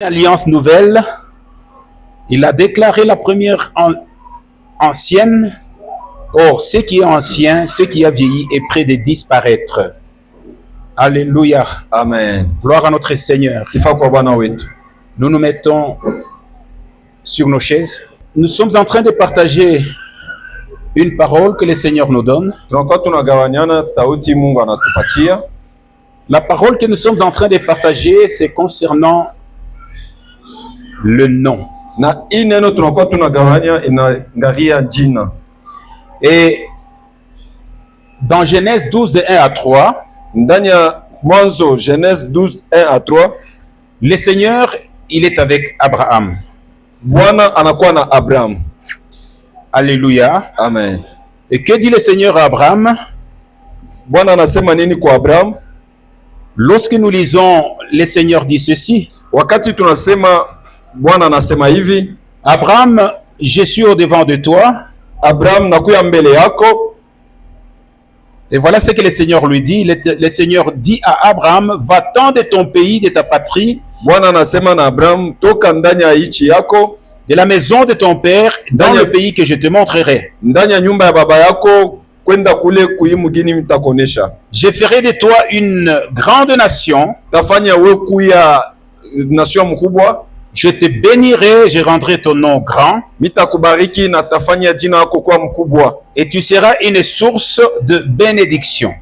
Alliance nouvelle, il a déclaré la première ancienne. Or, ce qui est ancien, ce qui a vieilli est près de disparaître. Alléluia. Amen. Gloire à notre Seigneur. Nous nous mettons sur nos chaises. Nous sommes en train de partager une parole que le Seigneur nous donne. La parole que nous sommes en train de partager, c'est concernant le nom. Et dans Genèse 12 de 1 à 3, Genèse 12, 1 à 3, le Seigneur, il est avec Abraham. Alléluia. Amen. Et que dit le Seigneur à Abraham? Lorsque nous lisons, le Seigneur dit ceci. Abraham, je suis au-devant de toi. Et voilà ce que le Seigneur lui dit. Le Seigneur dit à Abraham, va-t'en de ton pays, de ta patrie, de la maison de ton père, dans le pays que je te montrerai. Je ferai de toi une grande nation. Je te bénirai, je rendrai ton nom grand. Et tu seras une source de bénédiction.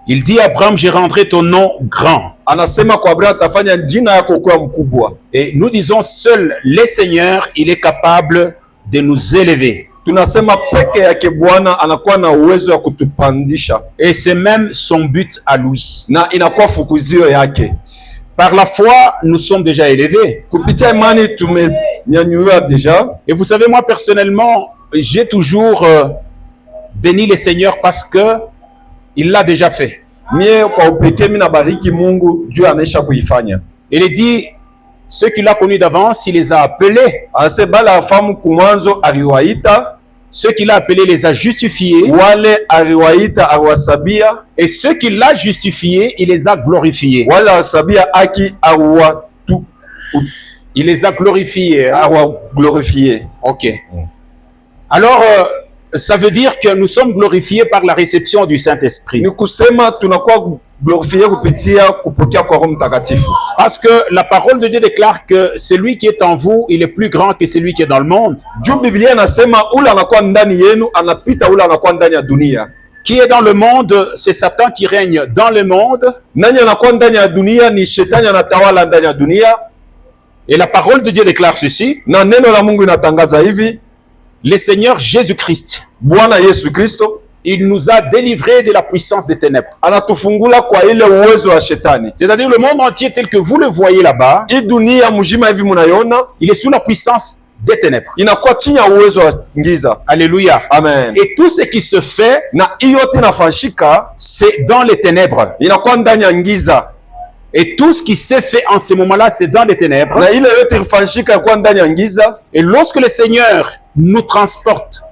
Il dit à Abraham, je rendrai ton nom grand. Et nous disons, seul le Seigneur, il est capable de nous élever. Et c'est même son but à lui. Par la foi, nous sommes déjà élevés. Et vous savez, moi personnellement, j'ai toujours béni le Seigneur parce que il l'a déjà fait. Il est dit, ceux qu'il a connus d'avance, il les a appelés. Ceux qu'il a appelés les a justifiés. Et ceux qu'il a justifiés, il les a glorifiés. Il les a glorifiés. Ok. Alors, ça veut dire que nous sommes glorifiés par la réception du Saint-Esprit. Parce que la parole de Dieu déclare que celui qui est en vous, il est plus grand que celui qui est dans le monde. Qui est dans le monde, c'est Satan qui règne dans le monde. Et la parole de Dieu déclare ceci. Le Seigneur Jésus-Christ, il nous a délivrés de la puissance des ténèbres. C'est-à-dire le monde entier tel que vous le voyez là-bas, il est sous la puissance des ténèbres. Alléluia. Amen. Et tout ce qui se fait, c'est dans les ténèbres. Et tout ce qui s'est fait en ce moment-là, c'est dans les ténèbres. Et lorsque le Seigneur nous transporte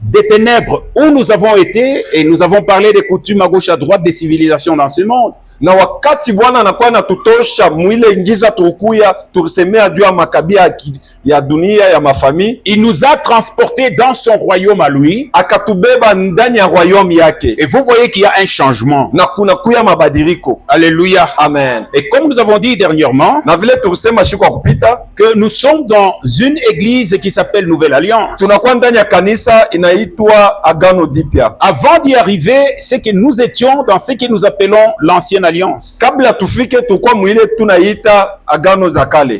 des ténèbres où nous avons été, et nous avons parlé des coutumes à gauche à droite des civilisations dans ce monde, il nous a transportés dans son royaume à lui. Et vous voyez qu'il y a un changement. Alléluia. Amen. Et comme nous avons dit dernièrement, que nous sommes dans une église qui s'appelle Nouvelle Alliance. Avant d'y arriver, c'est que nous étions dans ce que nous appelons l'ancienne alliance.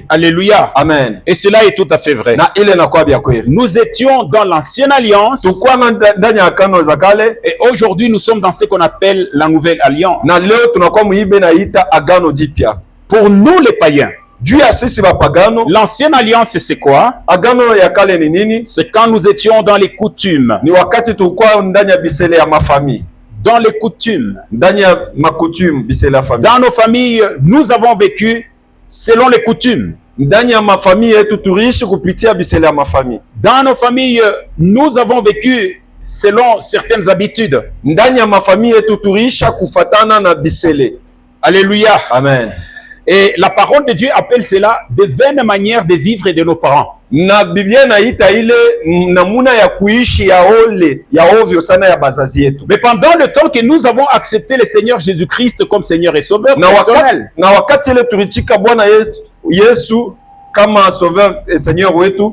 Alléluia. Amen. Et cela est tout à fait vrai. Nous étions dans l'ancienne alliance. Et aujourd'hui, nous sommes dans ce qu'on appelle la nouvelle alliance. Pour nous, les païens, l'ancienne alliance, c'est quoi? C'est quand nous étions dans les coutumes. Dans les coutumes. Dans nos familles, nous avons vécu selon les coutumes. Dans nos familles, nous avons vécu selon certaines habitudes. Alléluia. Amen. Et la parole de Dieu appelle cela de vaines manières de vivre de nos parents. Na Biblia inaita ile namuna ya kuishi ya ole ya ovyo sana ya bazazi yetu. Mais pendant le temps que nous avons accepté le Seigneur Jésus-Christ comme Seigneur et Sauveur personnel, na wakati ile tulichika Bwana Yesu kama Sauveur et Seigneur wetu,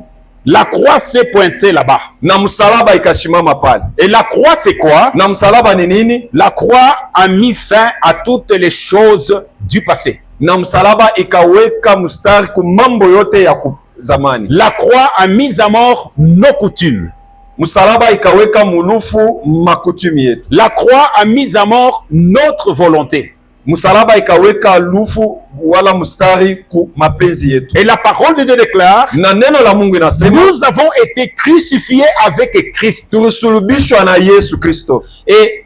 la croix s'est pointée là-bas. Na msalaba ikashimama pale. Et la croix c'est quoi? Na msalaba ni nini? La croix a mis fin à toutes les choses du passé. Na msalaba ikaweka mstari ku mambo yote ya zamani. La croix a mis à mort nos coutumes. Msalaba ikaweka mulufu makutumi yetu. La croix a mis à mort notre volonté. Msalaba ikaweka lufu wala mstari ku mapenzi yetu. Et la parole de Dieu déclare, na neno la Mungu inasema, nous avons été crucifiés avec Christ. Tulisulubishwa na Yesu Kristo. Et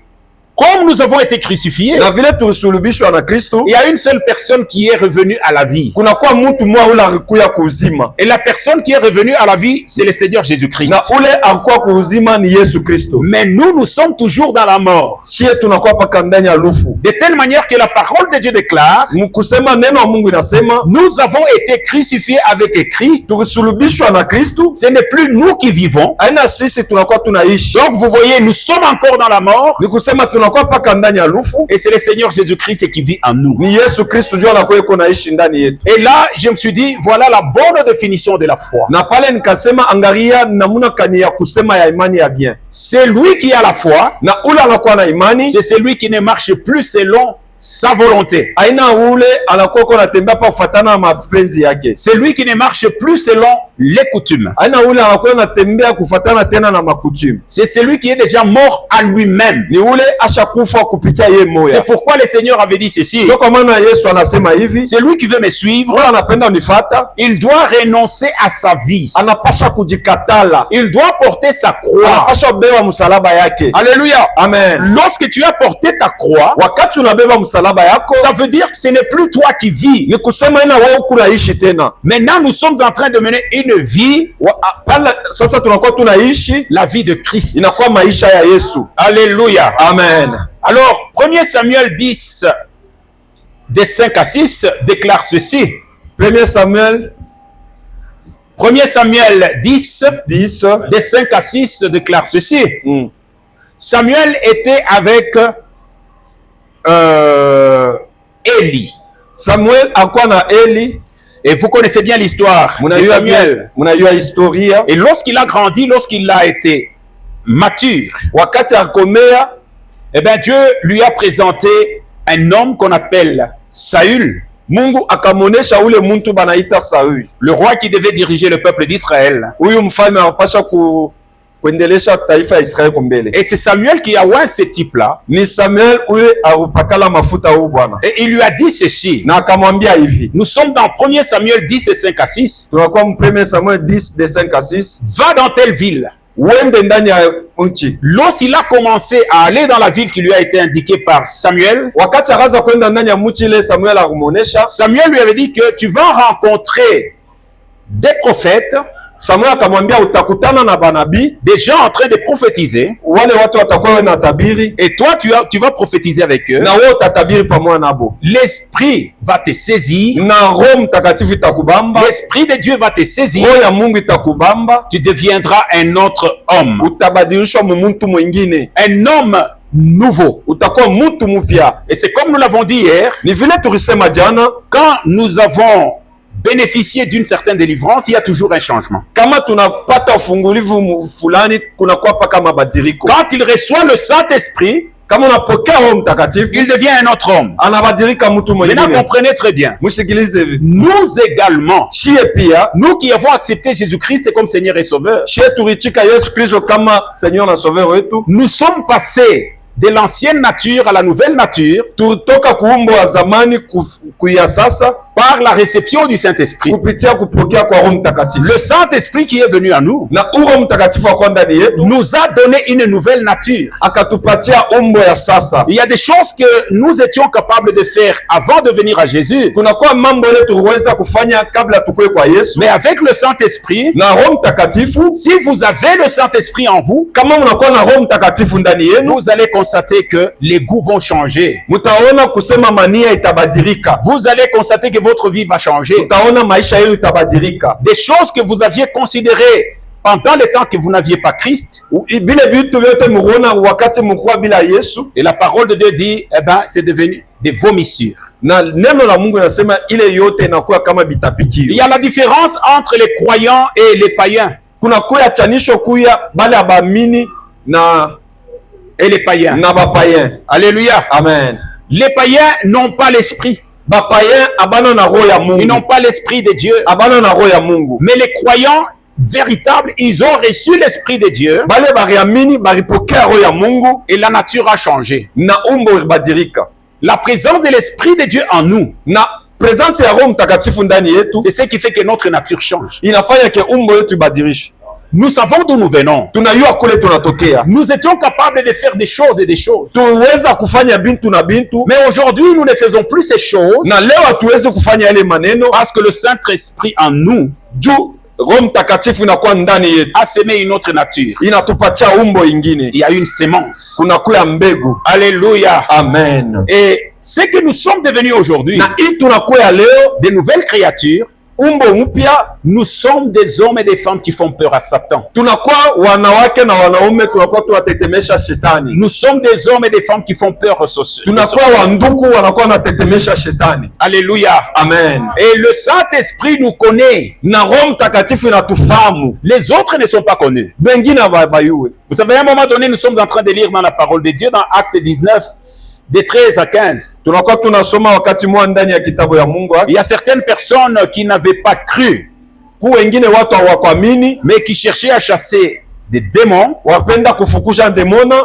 comme nous avons été crucifiés, na vile tulisulubishwa na Kristo, il y a une seule personne qui est revenue à la vie. Kuna kwa mtu mmoja ule alikuya kuuzima. Et la personne qui est revenue à la vie, c'est le Seigneur Jésus-Christ. Na ule alikuwa kuuzima ni Yesu Kristo. Mais nous sommes toujours dans la mort. Sie tunakuwa paka ndani ya lufu. De telle manière que la parole de Dieu déclare, mkusema neno wa Mungu inasema, nous avons été crucifiés avec Christ. Tulisulubishwa na Kristo. Ce n'est plus nous qui vivons. Aina sisi tunakuwa tunaishi. Donc vous voyez, nous sommes encore dans la mort. Ni kusema tunakuwa paka ndani ya lufu. Et c'est le Seigneur Jésus-Christ qui vit en nous. Ni Yesu Kristo ndio anakuwa yuko naishi ndani yetu. Et là, je me suis dit, voilà la bonne définition de la foi. Na pale nikasema, angalia namuna kani ya kusema ya imani ya bien. C'est lui qui a la foi. Na ule anakuwa na imani. C'est celui qui ne marche plus selon sa volonté. Aina ule anakuwa kwa natembea pa kufuatana na mapenzi yake. C'est lui qui ne marche plus selon les coutumes. Aina ule anakuwa natembea kufuatana tena na makutume. C'est celui qui est déjà mort à lui-même. Ni ule ashakufa kupitia yeye moya. C'est pourquoi le Seigneur avait dit ceci. Ndio kwa maana Yesu anasema hivi, celui qui veut me suivre, wala anapenda unifuata, il doit renoncer à sa vie. Anapasha kujikatala. Il doit porter sa croix. Anapasha beba msalaba yake. Alléluia. Amen. Lorsque tu as porté ta croix, wakati unabeba msalaba yako, ça veut dire que ce n'est plus toi qui vis. Ni kusema ina wewe kunaishi tena. Maintenant nous sommes en train de mener une vie, sasa tunakuwa tunaishi la vie de Christ. Inakuwa maisha ya Yesu. Alléluia. Amen. Alors 1 Samuel 10 de 5 à 6 déclare ceci. 1 Samuel 10 de 5 à 6 déclare ceci. Samuel était avec Élie. Samuel akuwa na Eli. Et vous connaissez bien l'histoire de Samuel. Et lorsqu'il a grandi, lorsqu'il a été mature, wakati akomea, eh bien Dieu lui a présenté un homme qu'on appelle Saül. Mungu akamonesha ule muntu banaita Saül, le roi qui devait diriger le peuple d'Israël. Huyu mfalme anapasha kuendelesha taifa ya Israeli mbele. Et c'est Samuel qui a oint ce type-là. Ni Samuel ule arupakala mafuta huyu bwana. Et il lui a dit ceci. Na akamwambia hivi. Nous sommes dans 1 Samuel 10 de 5 à 6. Tunakuwa 1 Samuel 10 de 5 à 6. Va dans telle ville. Uende ndani ya nchi. Lorsqu'il a commencé à aller dans la ville qui lui a été indiquée par Samuel, wakati akaanza kwenda ndani ya mji ile Samuel arumonesha, Samuel lui avait dit que tu vas rencontrer des prophètes. Samuel akamwambia utakutana na banabii, des gens en train de prophétiser, wale watu watakuwa na tabiri, et toi tu vas prophétiser avec eux. Na wewe utatabiri pamoja nabo. L'esprit va te saisir, na Roho Mtakatifu itakubamba, l'esprit de Dieu va te saisir, Roho ya Mungu itakubamba, tu deviendras un autre homme, utabadilishwa mtu mwingine, un homme nouveau, utakuwa mtu mpya. Et c'est comme nous l'avons dit hier, ni vile tulisema jana, quand nous avons bénéficier d'une certaine délivrance, il y a toujours un changement. Kama tunapata ufungulivu fulani, kunakuwa paka mabadiliko. Quand il reçoit le Saint-Esprit, kama unapokea Roho Mtakatifu, il devient un autre homme. Anabadilika mtu mwingine. Maintenant comprenez très bien. Musikilize hivi. Nous également, pia, nous qui avons accepté Jésus-Christ comme Seigneur et Sauveur, Yesu Kristo kama Seigneur na Sauveur wetu, nous sommes passés de l'ancienne nature à la nouvelle nature. Tutoka kuumbwa zamani kuya sasa. par la réception du Saint-Esprit. kupitia kupokea kwa Roho Mtakatifu. Le Saint-Esprit qui est venu à nous Na Roho Mtakatifu wa ndani yetu nous a donné une nouvelle nature. akatupatia umbo ya sasa. Il y a des choses que nous étions capables de faire avant de venir à Jésus. Kuna kwa mambo ile tuliweza kufanya kabla tukue kwa Yesu. Mais avec le Saint-Esprit, Na Roho Mtakatifu, si vous avez le Saint-Esprit en vous, kama mnakuwa na Roho Mtakatifu ndani yenu, vous allez constater que les goûts vont changer. mtaona kusema mania itabadilika. Vous allez constater que votre vie va changer. Mtaona maisha yenu itabadilika. Des choses que vous aviez considérées pendant le temps que vous n'aviez pas Christ. Bile vitu vyote mkuona wakati mkuwa bila Yesu. Et la parole de Dieu dit, eh ben, c'est devenu des vomissures. Na neno la Mungu nasema ile yote inakuwa kama bitapikio. Il y a la différence entre les croyants et les païens. Kuna kuya chanisho kuya bale abamini na Et les païens. na bapayen. Alléluia. Amen. Les païens n'ont pas l'esprit. Bapayen abana na roho ya Mungu. Ils n'ont pas l'esprit de Dieu. Abana na roho ya Mungu. Mais les croyants véritables, ils ont reçu l'esprit de Dieu. Bale bariamini baripokea roho ya Mungu Et la nature a changé. na umbo ibadirika. La présence de l'esprit de Dieu en nous, Na presence ya Roho Mtakatifu ndani yetu c'est ce qui fait que notre nature change. inafanya ke umbo yetu ibadirishe. Nous savons d'où nous venons. Tunajua kule tunatokea. Nous étions capables de faire des choses et des choses. Tuweza kufanya bintu na bintu. Mais aujourd'hui, nous ne faisons plus ces choses Na leo hatuwezi kufanya yale maneno parce que le Saint-Esprit en nous juu Roho Mtakatifu inakuwa ndani yetu. a semé une autre nature. Inatupatia umbo ingine. Il y a une sémence. Kuna kuya mbegu. Alléluia. Amen. Et ce que nous sommes devenus aujourd'hui, Na hii tunakuya leo des nouvelles créatures, umbo mpya. nous sommes des hommes et des femmes qui font peur à Satan. Tunakuwa wanawake na wanaume, tunakuwa tuwatetemesha shetani. Nous sommes des hommes et des femmes qui font peur aux sorciers. Tunakuwa wandugu wanakuwa wanatetemesha shetani. Alléluia. Amen. Et le Saint-Esprit nous connaît. Na Roho Mtakatifu inatufahamu. Les autres ne sont pas connus. Bengine bayue. Vous savez, à un moment donné, nous sommes en train de lire dans la parole de Dieu, dans Acte 19, de 13 à 15. Tunakuwa tunasoma wakati mwa ndani ya kitabu ya Mungu. Il y a certaines personnes qui n'avaient pas cru, Ku wengine watu hawakuamini, mais qui cherchaient à chasser des démons. wapenda kufukusha demona,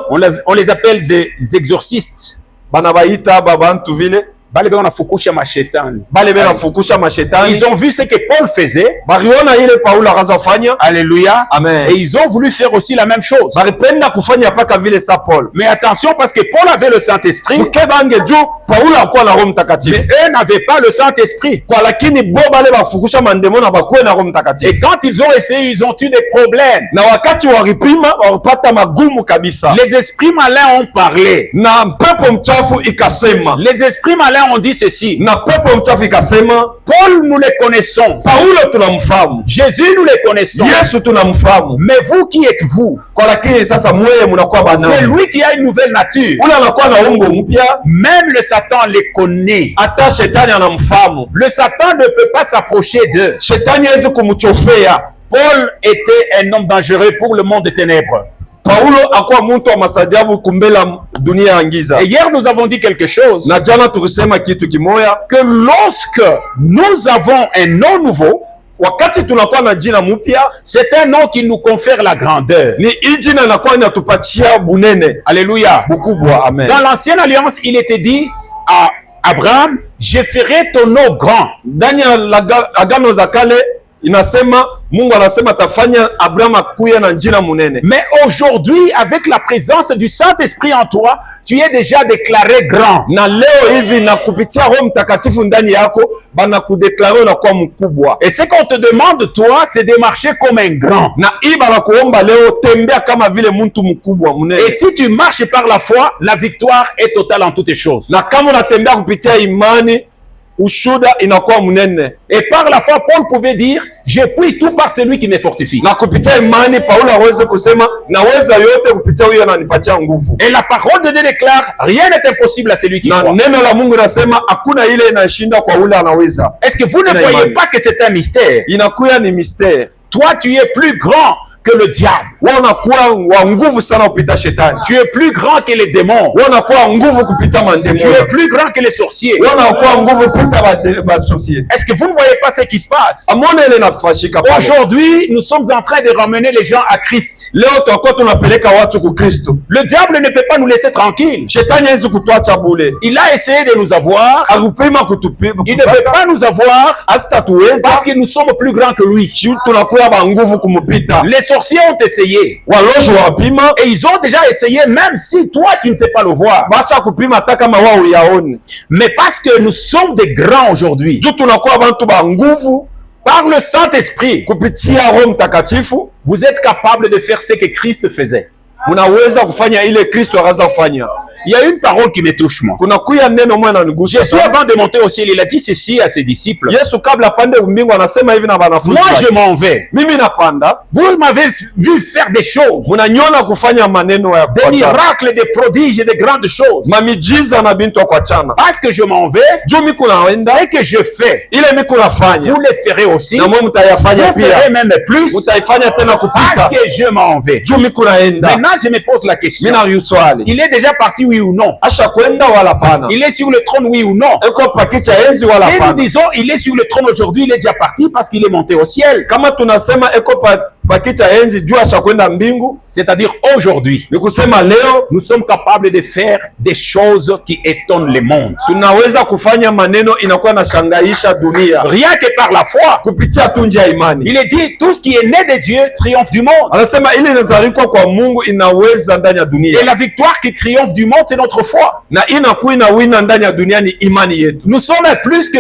On les appelle des exorcistes. banabaita babantu vile. Bale beko nafukusha mashetani. Bale bena fukusha mashetani. Ils ont vu ce que Paul faisait. Bariona ile Paulo akazafanya. Alléluia. Amen. Et ils ont voulu faire aussi la même chose. Baripenda kufanya paka vile sa Paul. Mais attention, parce que Paul avait le Saint-Esprit, Ukebange juu Paulo akuwa na Roho mais Mtakatifu. eux n'avaient pas le Saint-Esprit. Kwa lakini bo bale bafukusha mandemona bakuwe na Roho Mtakatifu. Et quand ils ont essayé, ils ont eu des problèmes. Na wakati waripima waripata magumu kabisa. Les esprits malins ont parlé. Na pepo mchafu ikasema. Les esprits malins ont dit ceci. Na pepo mchafu ikasema, Paul, nous les connaissons. Paulo tunamfahamu. Jésus, nous les connaissons. Yesu tunamfahamu. Mais vous, qui êtes-vous? Kwa lakini sasa mweye mnakuwa C'est banamu. lui qui a une nouvelle nature. Ule anakuwa na umbo mpya, Même le Satan les connaît. hata shetani anamfahamu. Le Satan ne peut pas s'approcher d'eux. Shetani hawezi kumchofea. Paul était un homme dangereux pour le monde des ténèbres. Paulo akuwa mtu wa mastajabu kumbela dunia ya giza. Et hier, nous avons dit quelque chose. Na jana tulisema kitu kimoya, Que lorsque nous avons un nom nouveau, wakati tunakuwa na jina mpya, c'est un nom qui nous confère la grandeur. ni hii jina inakuwa inatupatia bunene, Alléluia. bukubwa. Amen. Dans l'ancienne alliance, il était dit à Abraham, je ferai ton nom grand. Ndani ya agano za kale inasema, Mungu anasema tafanya Abraham akuye na jina munene. Mais aujourd'hui, avec la présence du Saint-Esprit en toi, tu es déjà déclaré grand. Na leo hivi na kupitia Roho Mtakatifu ndani yako bana kudeklare unakuwa mkubwa. Et ce qu'on te demande, toi, c'est de marcher comme un grand. Na hii bana kuomba leo, tembea kama vile mtu mkubwa munene. Et si tu marches par la foi, la victoire est totale en toutes choses. Na kama unatembea kupitia imani, ushuda inakuwa munene. Et par la foi, Paul pouvait dire, je puis tout par celui qui me fortifie. Na kupitia imani Paulo aweze kusema naweza yote kupitia huyo ananipatia nguvu. Et la parole de Dieu déclare, rien n'est impossible à celui qui Na croit. neno la Mungu nasema hakuna ile inashinda kwa ule anaweza. Est-ce que vous ne Amen. voyez pas que c'est un mystère? Inakuya ni mystère. Toi, tu es plus grand que le diable. Wewe unakuwa wa nguvu sana kupita shetani. Tu es plus grand que les démons. Wewe unakuwa nguvu kupita Tu mandemoni. es plus grand que les sorciers. Wewe unakuwa nguvu kupita ba sorciers. Est-ce que vous ne voyez pas ce qui se passe? Amona ile nafashika pale. Aujourd'hui, nous sommes en train de ramener les gens à Christ. Leo tutakuwa tunapeleka watu ku Kristo. Le diable ne peut pas nous laisser tranquilles. Shetani hawezi kutuacha bure. Il a essayé de nous avoir. Akupima kutupima. Il ne peut pas nous avoir Asitatuweza parce que nous sommes plus grands que lui. tunakuwa ba nguvu kumupita. Les sorciers ont essayé. Walojo wapima Et ils ont déjà essayé, même si toi tu ne sais pas le voir. bacha kupima hata kama wao yaone. Mais parce que nous sommes des grands aujourd'hui, Juu tunakuwa bantu ba nguvu par le Saint-Esprit, kupitia Roho Mtakatifu, vous êtes capables de faire ce que Christ faisait. munaweza kufanya ile Kristo akaanza kufanya. Il y a une parole qui me touche, moi. Kuna kuya neno mwana nigusha Jésus, sana. avant de monter au ciel, il a dit ceci à ses disciples. Yesu kabla pande mbingu anasema hivi na wanafunzi Moi, wake. je m'en vais. Mimi napanda, Vous m'avez vu faire des choses, munanyona kufanya maneno ya des kuachana. miracles, des prodiges et de grandes choses. Mamijiza na bintu ya kuachana. Parce que je m'en vais, Juu miku naenda, ce que je fais, ile miku nafanya. vous le ferez aussi. Na mwe Vous mtayafanya ferez pia. même plus, Mutaifanya tena kupita. parce que je m'en vais. Juu miku naenda. Maintenant, je me pose la question. Mina yuswali. Il est déjà parti, oui ou non? Asha kwenda wala pana. Il est sur le trône, oui ou non? Eko pakicha enzi wala Si nous pana. disons il est sur le trône aujourd'hui, il est déjà parti parce qu'il est monté au ciel. Kama tunasema eko pakicha enzi juu asha kwenda mbingu, C'est-à-dire aujourd'hui, ni kusema leo nous sommes capables de faire des choses qui étonnent le monde. tunaweza kufanya maneno inakuwa na shangaisha dunia Rien que par la foi. kupitia tu njia ya imani. Il est dit, tout ce qui est né de Dieu triomphe du monde. Anasema ili inazalikwa kwa Mungu inaweza ndani ya Et dunia, la victoire qui triomphe du monde, c'est notre foi. na inakuwa inawina ndani ya dunia ni imani yetu. Nous sommes plus que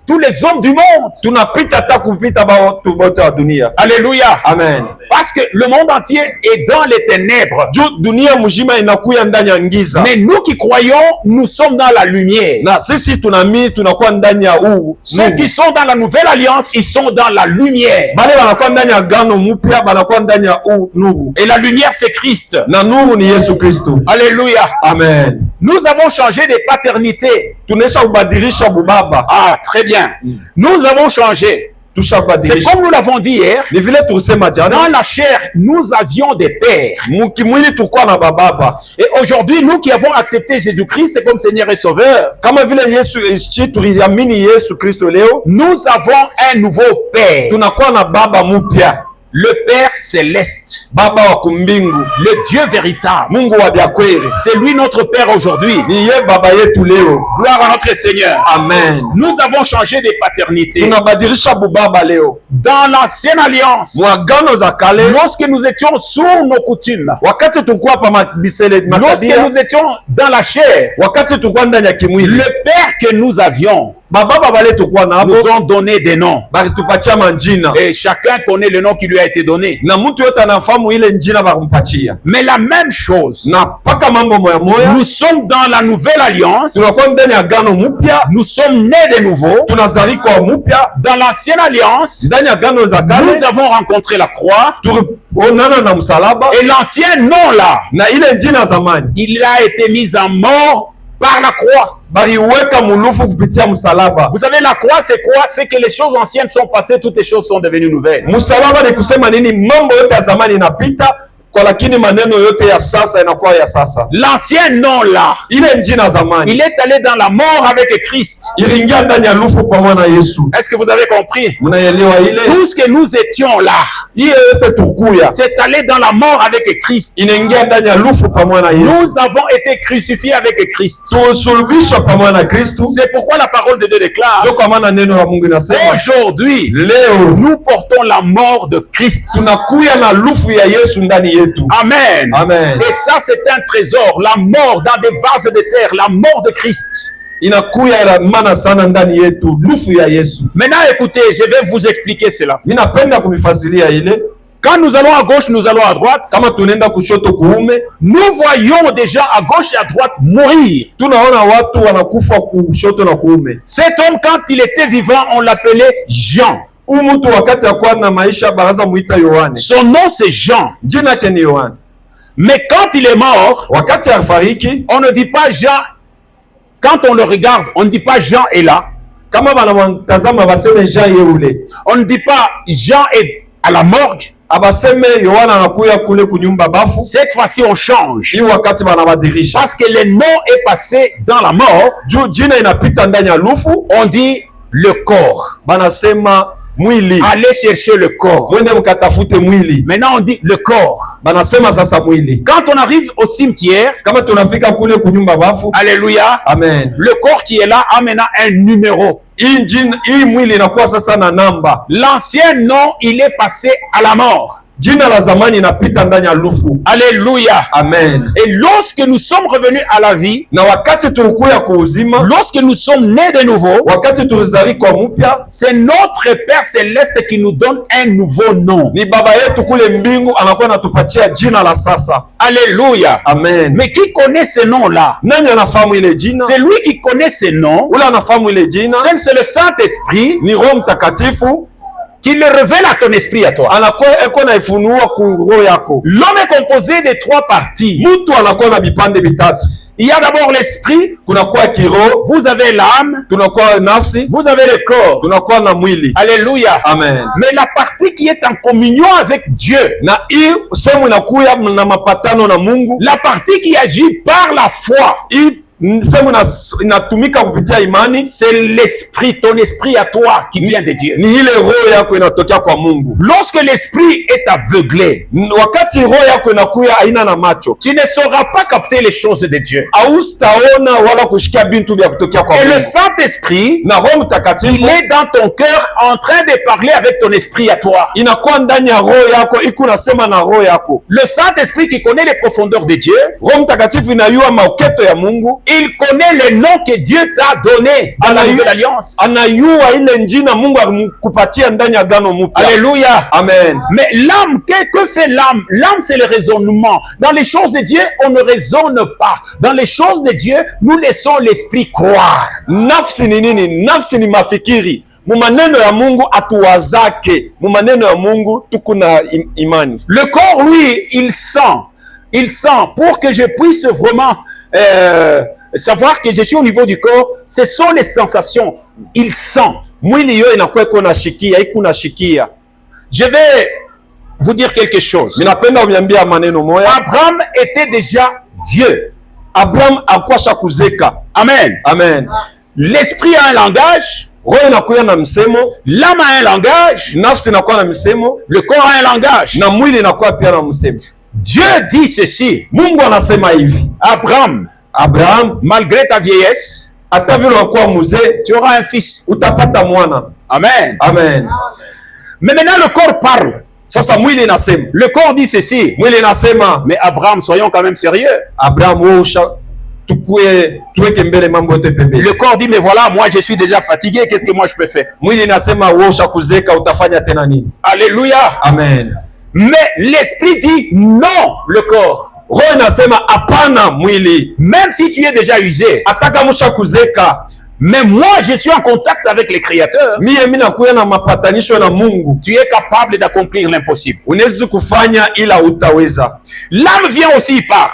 tous les hommes du monde. Tunapita hata kupita watu wote wa dunia. Alléluia. Amen. Parce que le monde entier est dans les ténèbres. Juu dunia mzima inakuya ndani ya ngiza, Mais nous qui croyons, nous sommes dans la lumière. na sisi tunamii tunakuwa ndani ya huu Ceux qui sont dans la nouvelle alliance, ils sont dans la lumière. bale wanakuwa ndani ya gano mpya, banakuwa ndani ya huu nuru, Et la lumière, c'est Christ. na nuru ni Yesu Kristo. Alléluia. Amen. Nous avons changé de paternité. Tunesha kubadilisha bubaba, Ah, très bien. Nous avons changé. C'est tushabadilisha. comme nous l'avons dit hier. Ni vile tulisema Dans jana, la chair, nous avions des pères. mukimwili tulikuwa na bababa. Et aujourd'hui, nous qui avons accepté Jésus-Christ comme Seigneur et Sauveur, Kama vile Yesu tuliamini Yesu Kristo, leo nous avons un nouveau Père. tunakuwa na baba mpya, Le Père céleste. baba wa kumbingu, Le Dieu véritable. Mungu wa vya kweli. C'est lui notre Père aujourd'hui. Ni ye baba yetu leo. Gloire à notre Seigneur. Amen. Nous avons changé de paternité. Tunabadilisha bubaba leo. Dans l'ancienne alliance, Mwagano za kale, lorsque nous étions sous nos coutumes, wakati tulikuwa pa mabisele lorsque matabia, nous étions dans la chair, wakati tulikuwa ndani ya kimwili, le Père que nous avions bababa bale tulikuwa nabo nous ont donné des noms. balitupatia manjina, Et chacun connaît le nom qui lui a été donné. na mtu yote anafahamu ile njina bakumpatia. Mais la même chose, Na paka mambo moya moya, nous sommes dans la nouvelle alliance, tunakuwa ndani ya gano mpya, nous sommes nés de nouveau. tunazalikwa mpya Dans l'ancienne alliance, ndani ya gano za nous kale, avons rencontré la croix. tulionana na msalaba, Et l'ancien nom là, na ile njina zamani il a été mis en mort par la croix. baliweka mulufu kupitia msalaba. Vous savez, la croix, c'est quoi? C'est que les choses anciennes sont passées, toutes les choses sont devenues nouvelles. Msalaba ni kusema nini? Mambo yote ya zamani inapita kwa, lakini maneno yote ya sasa inakuwa ya sasa. L'ancien nom là, Ile njina zamani il est allé dans la mort avec Christ. iliingia ndani ya lufu pamoja na Yesu. Est-ce que vous avez compris? Mnaelewa ile? Tout ce que nous étions là, Hiyo yote tukuya c'est allé dans la mort avec Christ. inaingia ndani ya lufu pamoja na Yesu. Nous avons été crucifiés avec Christ. Tusulubishwa pamoja na Kristo. C'est pourquoi la parole de Dieu déclare, Ndio kwa maana neno la Mungu inasema aujourd'hui, leo nous portons la mort de Christ. tunakuya na lufu ya Yesu ndani yetu. Amen. Amen. Et ça, c'est un trésor. La mort dans des vases de terre, la mort de Christ. Inakuya ya maana sana ndani yetu, lufu ya Yesu. Maintenant, écoutez, je vais vous expliquer cela. Mimi napenda kumifasilia ile. Quand nous allons à gauche, nous allons à droite. Kama tunaenda kushoto kuume, Nous voyons des gens à gauche et à droite mourir. tunaona watu wanakufa kushoto na kuume. Cet homme, quand il était vivant, on l'appelait Jean. Huyu mtu wakati akuwa na maisha baraza muita Yohane. Son nom, c'est Jean. Jina yake ni Yohane. Mais quand il est mort, Wakati alifariki, on ne dit pas Jean. Quand on le regarde, on ne dit pas Jean est là. kama wanamtazama baseme Jean yeule. On ne dit pas Jean est à la morgue. abaseme Yohana anakuya kule kunyumba bafu. Cette fois-ci, on change. Hii wakati banabadilisha. Parce que le nom est passé dans la mort. Juu jina inapita ndani ya lufu. On dit le corps. Banasema mwili. Allez chercher le corps. Mwende mkatafute mwili. Maintenant, on dit le corps. Banasema sasa mwili. Quand on arrive au cimetière, kama tunafika kule kunyumba bafu. Alléluia. Amen. Le corps qui est là a maintenant un numéro. Hii mwili inakuwa sasa na namba. L'ancien nom, il est passé à la mort. Jina la zamani inapita ndani ya lufu. Alléluia. Amen. Et lorsque nous sommes revenus à la vie, na wakati tulikuya kuuzima, lorsque nous sommes nés de nouveau, wakati tulizaliwa mpya, c'est notre Père Céleste qui nous donne un nouveau nom. Ni baba yetu kule mbingu anakuwa anatupatia jina la sasa. Alléluia. Amen. Mais qui connaît ce nom-là? Nani anafahamu ile jina? C'est lui qui connaît ce nom. Ule anafahamu ile jina. C'est le Saint-Esprit. Ni Roho Mtakatifu qui le révèle à ton esprit à toi. L'homme est composé de 3 parties. Il y a d'abord l'esprit, vous avez l'âme, vous avez le corps. Alléluia. Amen. Mais la partie qui est en communion avec Dieu, la partie qui agit par la foi, c'est l'esprit, ton esprit à toi qui vient de Dieu. Lorsque l'esprit est aveuglé, tu ne sauras pas capter les choses de Dieu. Et le Saint-Esprit, il est dans ton cœur en train de parler avec ton esprit à toi. Le Saint-Esprit qui connaît les profondeurs de Dieu, il connaît les noms que Dieu t'a donnés dans la nouvelle alliance. Alléluia. Amen. Mais l'âme, que fait l'âme? L'âme, c'est le raisonnement. Dans les choses de Dieu, on ne raisonne pas. Dans les choses de Dieu, nous laissons l'esprit croire. Nafsi ni nini? Nafsi ni mafikiri. Mumaneno ya Mungu atuwazake. Mumaneno ya Mungu tukuna imani. Le corps, lui, il sent. Il sent. Pour que je puisse vraiment savoir que je suis au niveau du corps, ce sont les sensations. Il sent. Mwili yo inakuwa iko nashikia, iko nashikia. Je vais vous dire quelque chose. Ninapenda uniambia maneno moya. Abraham était déjà vieux. Abraham akwasha kuzeka. Amen. Amen. L'esprit a un langage. Roho inakuwa na msemo. L'âme a un langage. Nafsi inakuwa na msemo. Le corps a un langage. Na mwili inakuwa pia na msemo. Dieu dit ceci. Mungu anasema hivi. Abraham, malgré ta vieillesse, tu auras un fils. Utapata mwana. Amen. Amen. Mais maintenant le corps parle. Sasa mwili inasema. Le corps dit ceci. Mwili inasema. Mais Abraham, soyons quand même sérieux. Le corps dit, mais voilà, moi je suis déjà fatigué, qu'est-ce que moi je peux faire? Alléluia. Amen. Mais l'esprit dit non, le corps. Même si tu es déjà usé. Mais moi, je suis en contact avec le Créateur. Tu es capable d'accomplir l'impossible. L'âme vient aussi, il parle.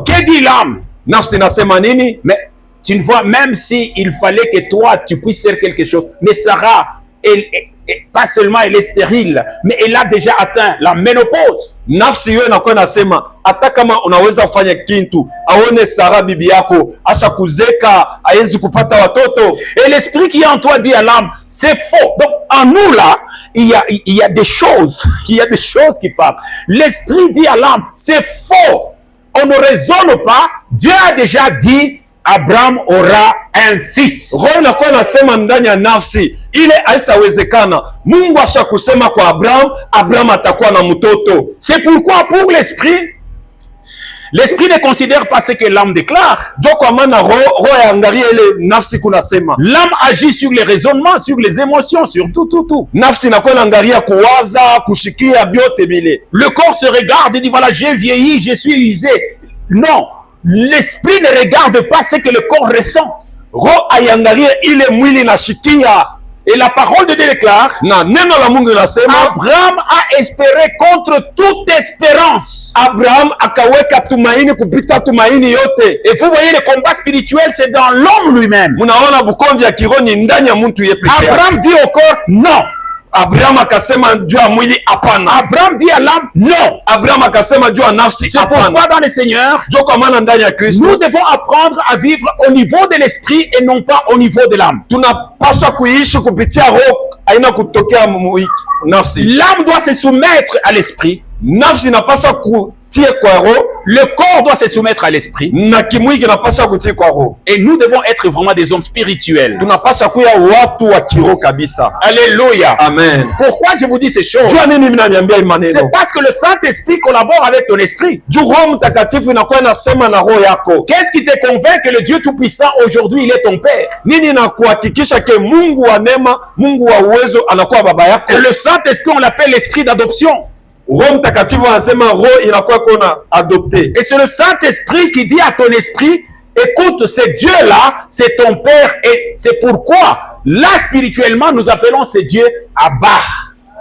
Que dit l'âme? Mais tu ne vois, même si il fallait que toi, tu puisses faire quelque chose. Mais Sarah, pas seulement elle est stérile, mais elle a déjà atteint la ménopause. Nafsi yo inakuwa nasema hata kama unaweza kufanya kitu aone Sara bibi yako asha kuzeka haiwezi kupata watoto. Et l'esprit qui est en toi dit à l'âme, c'est faux. Donc en nous là, il y a des choses, qui parlent. L'esprit dit à l'âme, c'est faux. On ne raisonne pas. Dieu a déjà dit, Abraham aura un fils. Roho inakuwa nasema ndani ya nafsi ile haitawezekana. Mungu ashakusema kwa Abraham atakuwa na mtoto. C'est pourquoi pour l'esprit ne considère pas ce que l'âme déclare. L'âme agit sur les raisonnements, sur les émotions, sur tout. Le corps se regarde et dit voilà, j'ai vieilli, je suis usé. Non. L'esprit ne regarde pas ce que le corps ressent. Et la parole de Dieu déclare, Abraham a espéré contre toute espérance. Et vous voyez, le combat spirituel, c'est dans l'homme lui-même. Abraham dit au corps, non. Abraham akasema juu ya mwili hapana. Abraham dit à l'âme non. Abraham akasema juu ya nafsi C'est pourquoi hapana. dans le Seigneur, Ndio kwa maana ndani ya Kristo nous devons apprendre à vivre au niveau de l'esprit et non pas au niveau de l'âme. tunapaswa kuishi kupitia roho, haina kutokea nafsi. L'âme doit se soumettre à l'esprit. Nafsi inapaswa kutie kwa roho, Le corps doit se soumettre à l'esprit. na kimwili kinapaswa kutie kwa roho. Et nous devons être vraiment des hommes spirituels. Tunapaswa kuwa watu wa kiroho kabisa. Alléluia. Amen. Pourquoi je vous dis ces choses? Jua nini mimi naniambia hii maneno? C'est parce que le Saint-Esprit collabore avec ton esprit. Juu Roho Mtakatifu inakuwa inasema na roho yako. Qu'est-ce qui te convainc que le Dieu Tout-Puissant aujourd'hui, il est ton Père? Nini na kuhakikisha ke Mungu wa neema, Mungu wa uwezo anakuwa baba yako? Et le Saint-Esprit, on l'appelle l'esprit d'adoption. Roho Mtakatifu anasema roho inakuwa kona adopté. Et c'est le Saint-Esprit qui dit à ton esprit, écoute, ce Dieu-là, c'est ton Père. Et c'est pourquoi, là, spirituellement, nous appelons ce Dieu Abba.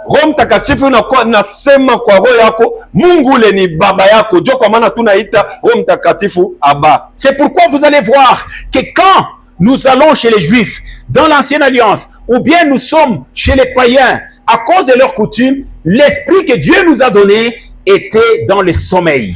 Roho Mtakatifu inakuwa nasema kwa roho yako, Mungu ule ni baba yako. Ndio kwa maana tunaita Roho Mtakatifu Abba. C'est pourquoi vous allez voir que quand nous allons chez les Juifs, dans l'Ancienne Alliance, ou bien nous sommes chez les païens, à cause de leurs coutumes, l'esprit que Dieu nous a donné était dans le sommeil,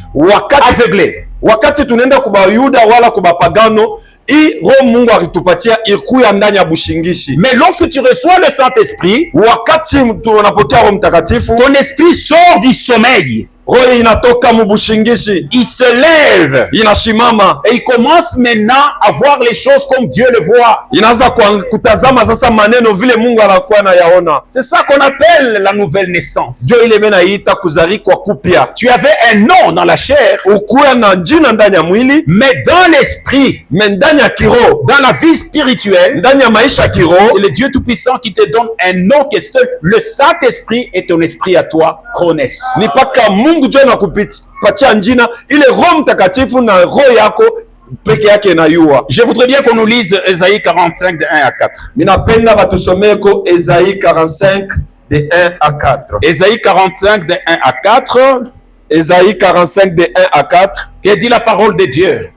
aveuglé. Wakati tunaenda kuba Yuda wala kuba pagano, hii roho Mungu alitupatia ikuya ndani ya bushingishi. Mais lorsque tu reçois le Saint-Esprit, Wakati tunapokea Roho Mtakatifu, ton esprit sort du sommeil. roho inatoka mubushingishi, Il se lève inashimama, et il commence maintenant à voir les choses comme Dieu le voit. inaanza kutazama sasa maneno vile Mungu anakuwa na yaona. C'est ça qu'on appelle la nouvelle naissance. Ndio ile menaita kuzarikwa kupya. Tu avais un nom dans la chair, Ukuwa na jina ndani ya mwili, mais dans l'esprit, ndani ya kiroho, dans la vie spirituelle, ndani ya maisha kiroho, c'est le Dieu Tout-Puissant qui te donne un nom que seul le Saint-Esprit et ton esprit à toi connaissent. ni paka Mungu ndio anakupatia jina ile Roho Mtakatifu na roho yako peke yake na yua. Je voudrais bien qu'on nous lise Ésaïe 45 de 1 à 4. Ninapenda batusomeko Esaïe 45 de 1 à 4. Ésaïe 45 de 1 à 4. Esaïe 45 de 1 à 4. Que dit la parole de Dieu?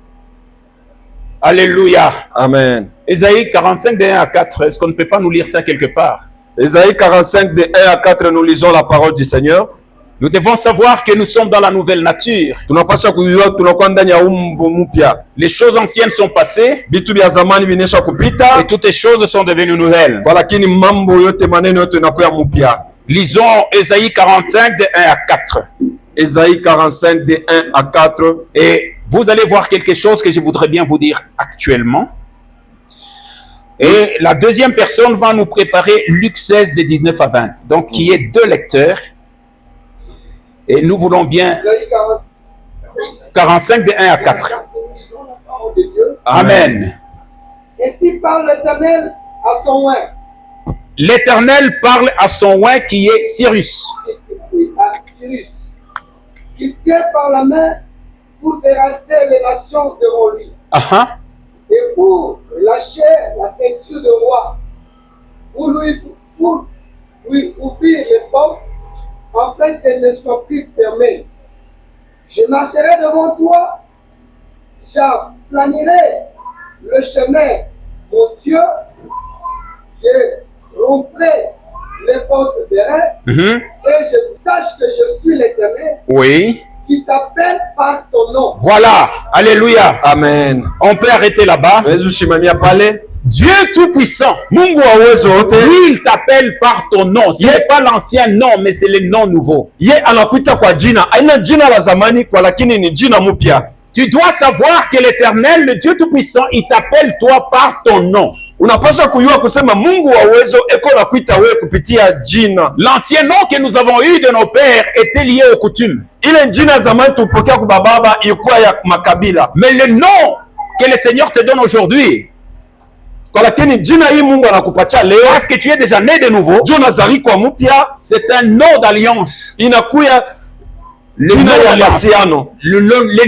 Alléluia. Amen. Ésaïe 45 de 1 à 4. Est-ce qu'on ne peut pas nous lire ça quelque part? Esaïe 45 de 1 à 4, nous lisons la parole du Seigneur. Nous devons savoir que nous sommes dans la nouvelle nature. Tunapasha kujua tunakuwa ndani ya umbo mpya. Les choses anciennes sont passées Vitu vya zamani vinesha kupita, et toutes les choses sont devenues nouvelles. lakini mambo yote, maneno yote inakuwa mpya. Lisons Ésaïe 45 de 1 à 4. Esaïe 45 de 1 à 4. Et vous allez voir quelque chose que je voudrais bien vous dire actuellement. Et la deuxième personne va nous préparer Luc 16 de 19 à 20. Donc, qui est deux lecteurs. Et nous voulons bien 45 de 1 à 4. Amen. Ainsi parle l'Éternel à son oint. L'Éternel parle à son oint qui est Cyrus. Oui, à Cyrus. Il tient par la main pour terrasser les nations devant lui. Et pour lâcher la ceinture de roi. Pour lui ouvrir les portes afin qu'elles ne soient plus fermées. Je marcherai devant toi, j'aplanirai le chemin, mon Dieu, je romprai les portes des reins, et je sache que je suis l'Éternel, Oui. qui t'appelle par ton nom. Voilà. Alléluia. Amen. On peut arrêter là-bas. Dieu Tout-Puissant, Mungu wa uwezo wote, lui, il t'appelle par ton nom. Ce n'est pas l'ancien nom, mais c'est le nom nouveau. ye anakuita kwa jina. Haina jina la zamani kwa, lakini ni jina mpya. Tu dois savoir que l'Éternel, le Dieu Tout-Puissant, il t'appelle toi par ton nom. Unapaswa kujua kusema Mungu wa uwezo eko nakuita wewe kupitia jina. L'ancien nom que nous avons eu de nos pères était lié aux coutumes. Ile jina zamani tupokea kwa baba ilikuwa ya makabila. Mais le nom que le Seigneur te donne aujourd'hui, kwa lakini jina hii Mungu anakupatia leo, parce que tu es déjà né de nouveau, jina nazarikwa mpya, c'est un nom d'alliance. Inakuya Le jina nom ya d'alliance. masiano, Le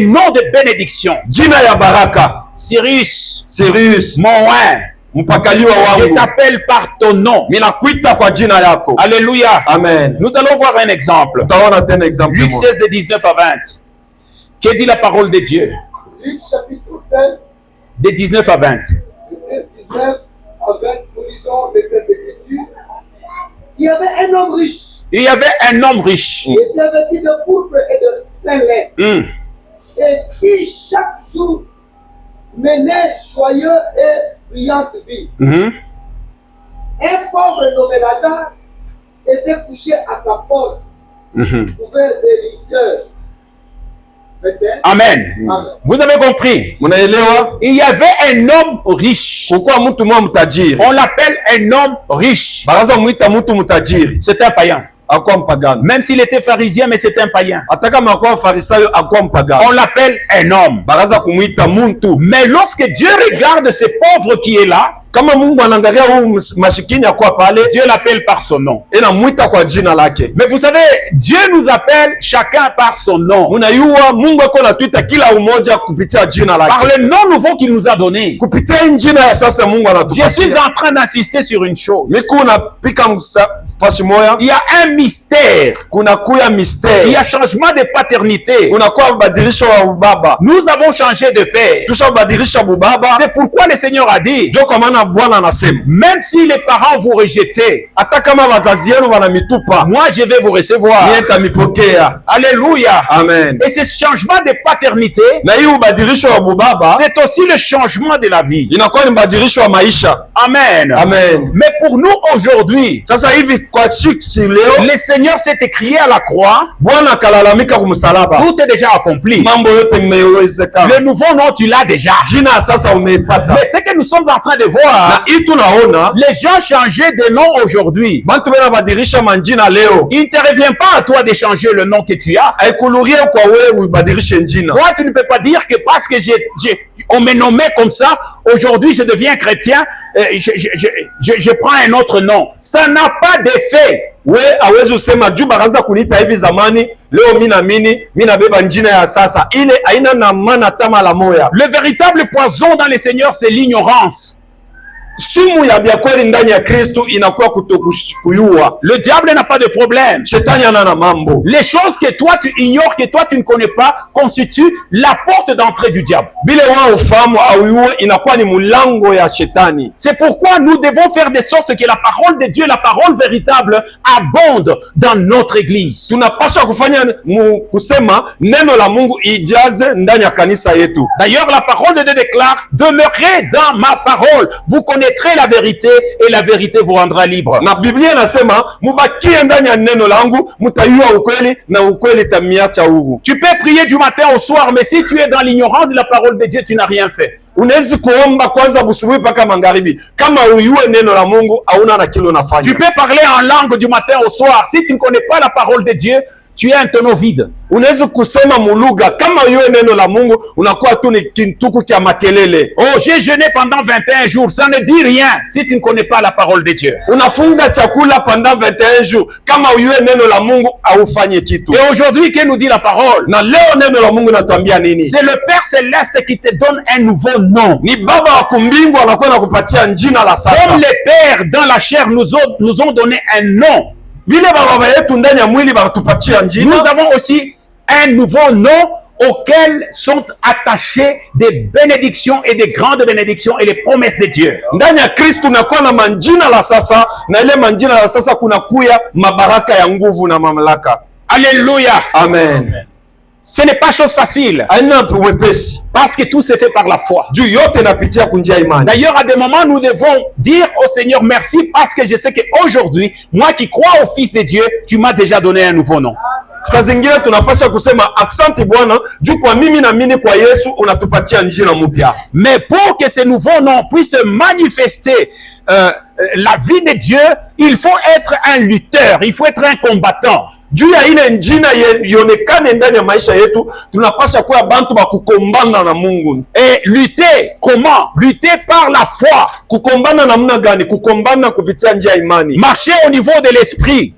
nom de bénédiction. jina ya baraka. Cyrus, Cyrus, mon oint, mpakaliwa je wangu, t'appelle par ton nom. minakuita kwa jina yako. Alléluia. Amen. Nous allons voir un exemple. Utaona tena exemple Luc moja. 16 de 19 à 20. Que dit la parole de Dieu? Luc chapitre 16, De 19 à 20. verset 19 à 20, nous lisons avec cette écriture. Il y avait un Il y avait un homme riche. Il était vêtu de pourpre et de fin lin. Et qui chaque jour menait joyeux et brillante vie. Un pauvre nommé Lazare était couché à sa porte, couvert de lisseurs. Amen. Vous avez compris? Il y avait un homme riche. On l'appelle un homme riche. C'est un païen. Même s'il était pharisien, mais c'est un païen. On l'appelle un homme. Mais lorsque Dieu regarde ce pauvre qui est là, Dieu l'appelle par son nom. Mais vous savez, Dieu nous appelle chacun par son nom. Par le nom nouveau qu'il nous a donné. Je suis en train d'insister sur une chose. Il y a un mystère. Il y a changement de paternité. Nous avons changé de père. C'est pourquoi le Seigneur a dit, même si les parents vous rejetaient, moi je vais vous recevoir. Alléluia. Amen. Et ce changement de paternité, c'est aussi le changement de la vie. Amen. Amen. Mais pour nous aujourd'hui, le Seigneur s'est écrié à la croix. Tout est déjà accompli. Le nouveau nom, tu l'as déjà. Mais ce que nous sommes en train de voir, les gens changeaient de nom aujourd'hui. Il ne te revient pas à toi de changer le nom que tu as. Toi, tu ne peux pas dire que parce que on me nommait comme ça, aujourd'hui je deviens chrétien, je prends un autre nom. Ça n'a pas d'effet. Le véritable poison dans le Seigneur, c'est l'ignorance. Le diable n'a pas de problème. Les choses que toi tu ignores, que toi tu ne connais pas, constituent la porte d'entrée du diable. C'est pourquoi nous devons faire de sorte que la parole de Dieu, la parole véritable, abonde dans notre église. D'ailleurs, la parole de Dieu déclare, demeurez dans ma parole. Vous connaissez la vérité et la vérité vous rendra libre. Tu peux prier du matin au soir, mais si tu es dans l'ignorance de la parole de Dieu, tu n'as rien fait. Tu peux parler en langue du matin au soir. Si tu ne connais pas la parole de Dieu, tu es un tonneau vide. Oh, j'ai jeûné pendant 21 jours. Ça ne dit rien si tu ne connais pas la parole de Dieu. Et aujourd'hui, qu'est-ce nous dit la parole? C'est le Père Céleste qui te donne un nouveau nom. Comme les pères dans la chair nous ont donné un nom. Nous avons aussi un nouveau nom auquel sont attachées des bénédictions et des grandes bénédictions et les promesses de Dieu. Alléluia. Amen. Ce n'est pas chose facile. Parce que tout se fait par la foi. D'ailleurs, à des moments, nous devons dire au Seigneur merci parce que je sais qu'aujourd'hui, moi qui crois au Fils de Dieu, tu m'as déjà donné un nouveau nom. Mais pour que ce nouveau nom puisse manifester la vie de Dieu, il faut être un lutteur, il faut être un combattant. Et lutter comment? Lutter par la foi. Marcher au niveau de l'esprit.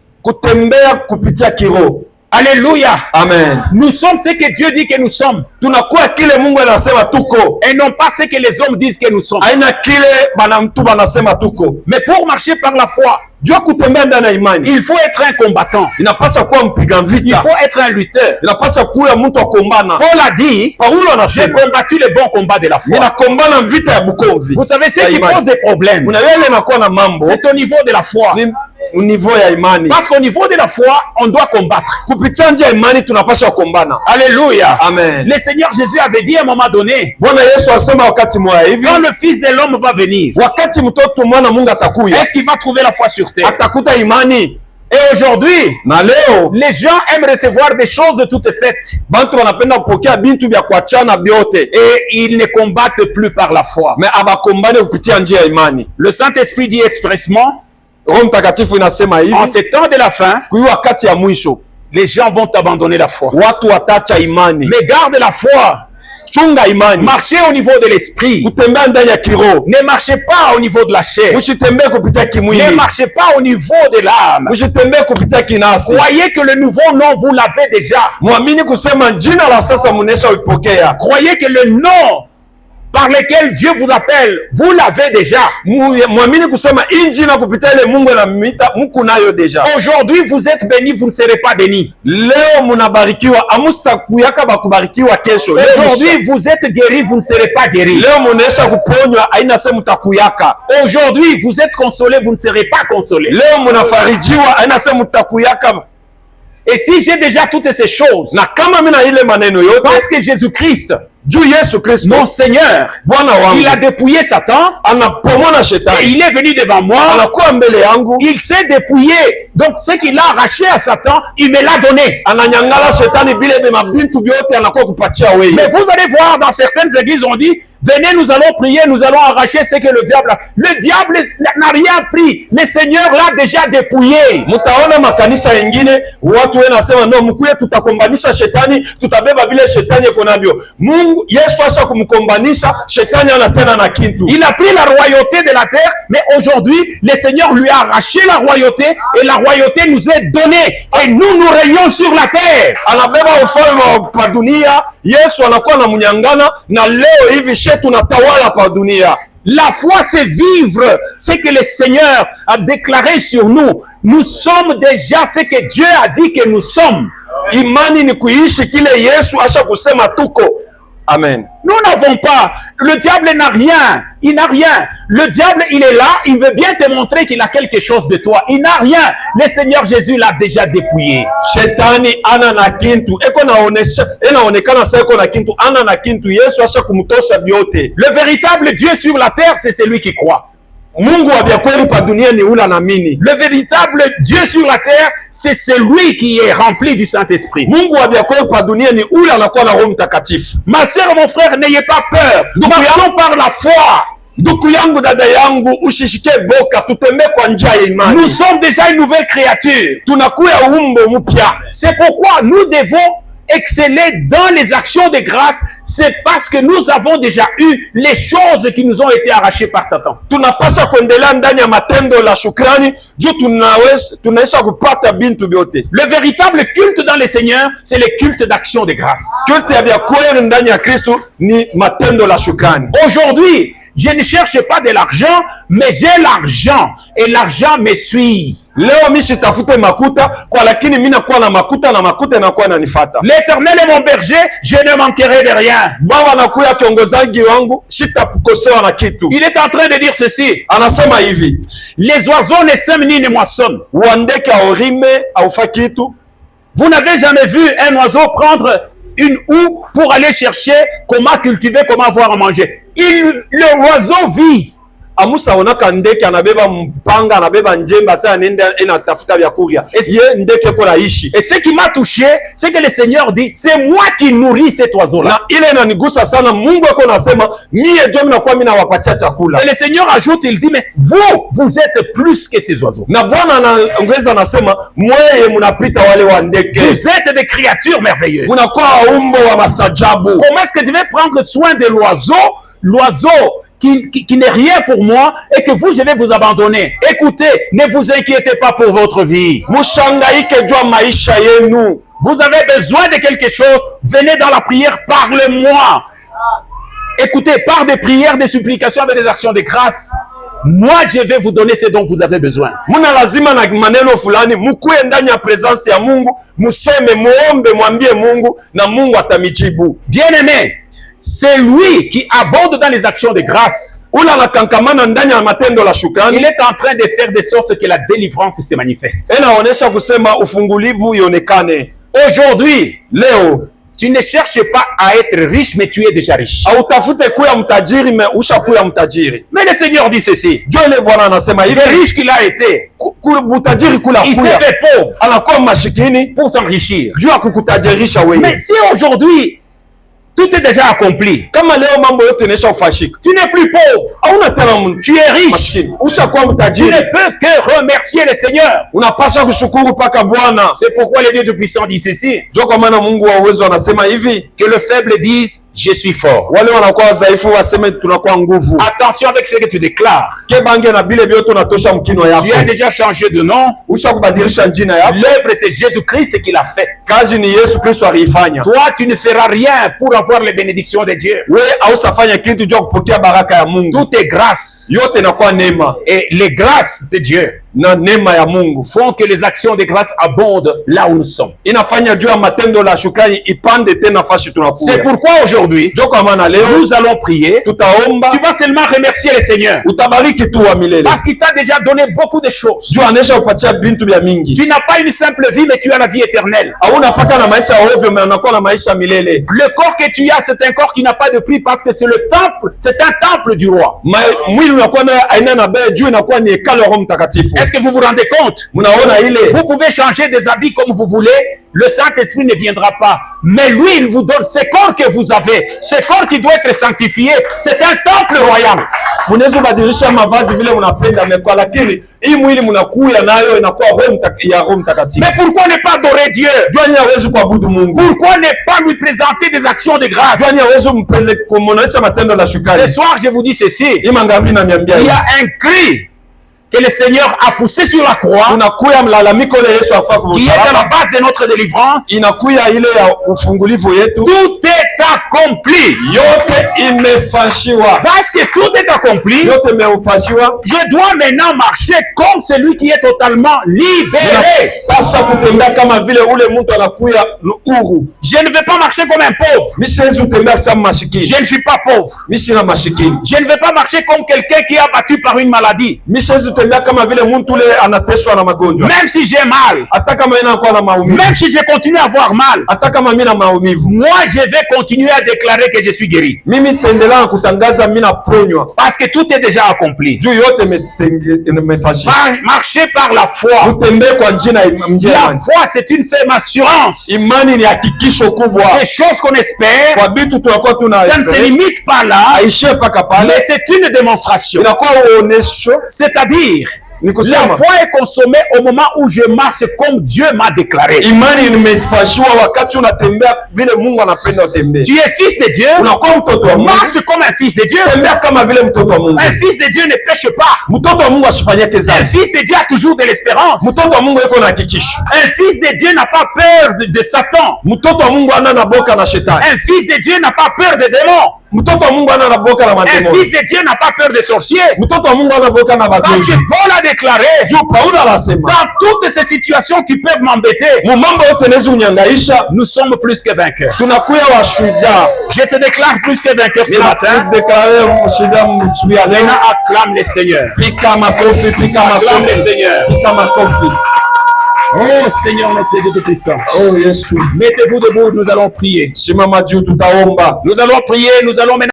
Alléluia. Amen. Nous sommes ce que Dieu dit que nous sommes. Et non pas ce que les hommes disent que nous sommes. Mais pour marcher par la foi, il faut être un combattant. Il faut être un lutteur. Paul a dit, j'ai combattu le bon combat de la foi. Vous savez, ce qui pose des problèmes, c'est au niveau de la foi. niveau ya imani. Parce qu'au niveau de la foi, on doit combattre. Kupitia njia ya imani tunapaswa kuombana. Alléluia. Amen. Le Seigneur Jésus avait dit à un moment donné, Bwana Yesu asema wakati mmoja hivi, quand le Fils de l'homme va venir, wakati mtoto mwana Mungu atakuya, est-ce qu'il va trouver la foi sur terre? atakuta imani. Et aujourd'hui, Na leo les gens aiment recevoir des choses toutes faites. bantu wanapenda kupokea bintu vya kuachana vyote, Et ils ne combattent plus par la foi. me abakombane kupitia njia ya imani. Le Saint-Esprit dit expressement, Roho Mtakatifu inasema hivi, en ces temps de la fin, kwa wakati ya mwisho les gens vont abandonner la foi. watu watacha imani. Mais garde la foi. Chunga imani. Marchez au niveau de l'esprit. Kutembea ndani ya kiroho. Ne marchez pas au niveau de la chair. Msitembee kupitia kimwili. Ne marchez pas au niveau de l'âme. Msitembee kupitia kinasi. Croyez que le nouveau nom, vous l'avez déjà. Muamini kusema jina la sasa munesha upokea. Croyez que le nom par lequel Dieu vous appelle, vous l'avez déjà. Muamini kusema injina kupitia ile Mungu anamita muko nayo deja. Aujourd'hui, vous êtes bénis, vous ne serez pas bénis. Leo munabarikiwa, amusta kuyaka bakubarikiwa kesho. Aujourd'hui, vous êtes guéris, vous ne serez pas guéris. Leo munesha kuponywa, aina sema mtakuyaka. Aujourd'hui, vous êtes consolés, vous ne serez pas consolés. Leo munafarijiwa, aina sema mtakuyaka. Et si j'ai déjà toutes ces choses, Na kama mina ile maneno yote, parce que Jésus-Christ, juu Yesu Kristo, mon Seigneur, Bwana wangu, il a dépouillé Satan, anapomona et shetani, il est venu devant moi, anakuwa mbele yangu, il s'est dépouillé. Donc ce qu'il a arraché à Satan, il me l'a donné. ananyangala shetani bile bema bintu byote anakuwa kupatia wewe. Mais vous allez voir, dans certaines églises, on dit, venez, nous allons prier, nous allons arracher ce que le diable a. Le diable n'a rien pris. Le Seigneur l'a déjà dépouillé. Mutaona makanisa yengine watu wanasema no, mkuye tutakombanisha shetani, tutabeba bile shetani yako nabyo. Mungu Yesu asha kumkombanisha shetani, ana tena na kintu. Il a pris la royauté de la terre, mais aujourd'hui, le Seigneur lui a arraché la royauté et la royauté nous est donnée. Et nous régnons sur la terre. Anabeba ufalme wa dunia, Yesu anakuwa na munyangana, na leo hivi shetu natawala pa dunia. La foi, c'est vivre ce que le Seigneur a déclaré sur nous. Nous sommes déjà ce que Dieu a dit que nous sommes. Imani ni kuishi kile Yesu asha kusema tuko. Amen. Nous n'avons pas. Le diable n'a rien. Il n'a rien. Le diable, il est là. Il veut bien te montrer qu'il a quelque chose de toi. Il n'a rien. Le Seigneur Jésus l'a déjà dépouillé. Shetani ana na kintu. Eko naonesha, inaonekana sasa eko na kintu. Ana na kintu. Yesu asha kumtosha vyote. Le véritable Dieu sur la terre, c'est celui qui croit. Mungu wa kweli pa dunia ni ule anaamini. Le véritable Dieu sur la terre, c'est celui qui est rempli du Saint-Esprit. Mungu wa kweli pa dunia ni ule anakuwa na Roho Mtakatifu. Ma sœur, mon frère, n'ayez pas peur. Nous marchons par la foi. Ndugu yangu, dada yangu, ushishike boka, tutembee kwa njia ya imani. Nous sommes déjà une nouvelle créature. Tunakuya umbo mpya. C'est pourquoi nous devons exceller dans les actions de grâce. C'est parce que nous avons déjà eu les choses qui nous ont été arrachées par Satan. Tunapaswa kuendelea ndani ya matendo la shukrani juu tunaweza kupata bintu vyote. Le véritable culte dans le Seigneur, c'est le culte d'action de grâce. Culte ya kweli ndani ya Kristo ni matendo la shukrani. Aujourd'hui, je ne cherche pas de l'argent, mais j'ai l'argent et l'argent me suit. Leo mimi sitafute makuta kwa, lakini mimi nakuwa na makuta na makuta inakuwa inanifuata. L'Éternel est mon berger, je ne manquerai de rien. Baba anakuya kiongozaji wangu, sitakukosewa na kitu. Il est en train de dire ceci. Anasema hivi, les oiseaux ne sèment ni ne moissonnent. Wandeke aurime aufa kitu. Vous n'avez jamais vu un oiseau prendre une houe pour aller chercher comment cultiver, comment avoir à manger. L'oiseau vit. Amusa onaka ndeke anabeba mpanga, anabeba njemba, sasa nenda inatafuta vyakula. Ye ndeke kwa ishi. Et ce qui m'a touché, c'est que le Seigneur dit, c'est moi qui nourris cet oiseau-là. Na ile inanigusa sana, Mungu ako nasema, mie ndio mnakuwa mimi nawapatia chakula. Et le Seigneur ajoute, il dit, mais vous êtes plus que ces oiseaux. Na Bwana anaongeza nasema, mweye mnapita wale wa ndeke. Vous êtes des créatures merveilleuses. Mnakuwa umbo wa mastajabu. Comment est-ce que je vais prendre soin de l'oiseau qui n'est rien pour moi, et que vous, je vais vous abandonner? Écoutez, ne vous inquiétez pas pour votre vie. Vous avez besoin de quelque chose, venez dans la prière, parlez-moi. Écoutez, par des prières, des supplications, avec des actions de grâce, moi, je vais vous donner ce dont vous avez besoin. Muna lazima na maneno fulani, mukuye ndani ya presence ya Mungu, museme, muombe, mwambie Mungu, na Mungu atamijibu. Bien-aimé, c'est lui qui abonde dans les actions de grâce. Il est en train de faire de sorte que la délivrance se manifeste. Aujourd'hui, Léo, tu ne cherches pas à être riche, mais tu es déjà riche. Mais le Seigneur dit ceci. Le riche qu'il a été, il s'est fait pauvre pour t'enrichir. Mais si aujourd'hui, tout est déjà accompli, tu n'es plus pauvre, tu es riche, tu ne peux que remercier le Seigneur. C'est pourquoi le Dieu Tout-Puissant dit ceci, que le faible dise je suis fort. Attention avec ce que tu déclares. Tu as déjà changé de nom. L'œuvre, c'est Jésus-Christ qui l'a fait. Toi, tu ne feras rien pour avoir les bénédictions de Dieu. Tout est grâce. Et les grâces de Dieu font que les actions de grâce abondent là où nous sommes. C'est pourquoi aujourd'hui, nous allons prier. Tu vas seulement remercier le Seigneur parce qu'il t'a déjà donné beaucoup de choses. Tu n'as pas une simple vie, mais tu as la vie éternelle. Le corps que tu as, c'est un corps qui n'a pas de prix parce que c'est le temple, c'est un temple du roi. Est-ce que vous vous rendez compte? Vous pouvez changer des habits comme vous voulez, le Saint-Esprit ne viendra pas. Mais lui, il vous donne ce corps que vous avez, ce corps qui doit être sanctifié. C'est un temple royal. Mais pourquoi ne pas adorer Dieu? Pourquoi ne pas lui présenter des actions de grâce? Ce soir, je vous dis ceci. Il y a un cri que le Seigneur a poussé sur la croix, qui est à la base de notre délivrance. Tout est accompli. Parce que tout est accompli, je dois maintenant marcher comme celui qui est totalement libéré. Je ne vais pas marcher comme un pauvre. Je ne suis pas pauvre. Je ne vais pas marcher comme quelqu'un qui est abattu par une maladie. Même si j'ai mal, même si je continue à avoir mal, moi je vais continuer à déclarer que je suis guéri. Parce que tout est déjà accompli. Marcher par la foi. La foi, c'est une ferme assurance. Des choses qu'on espère, ça ne se limite pas là, mais c'est une démonstration. C'est-à-dire, la foi est consommée au moment où je marche comme Dieu m'a déclaré. Tu es fils de Dieu, marche comme un fils de Dieu. Un fils de Dieu ne pêche pas. Un fils de Dieu a toujours de l'espérance. Un fils de Dieu n'a pas peur de Satan. Un fils de Dieu n'a pas peur des démons. Un fils de Dieu n'a pas peur des sorciers. Parce que Paul a déclaré, dans toutes ces situations qui peuvent m'embêter, nous sommes plus que vainqueurs. Je te déclare plus que vainqueur ce matin. Maintenant, acclame le Seigneur. Acclame le Seigneur. Oh Seigneur, notre Dieu Tout-Puissant. Oh Jésus. Mettez-vous debout, nous allons prier. Nous allons prier, nous allons maintenant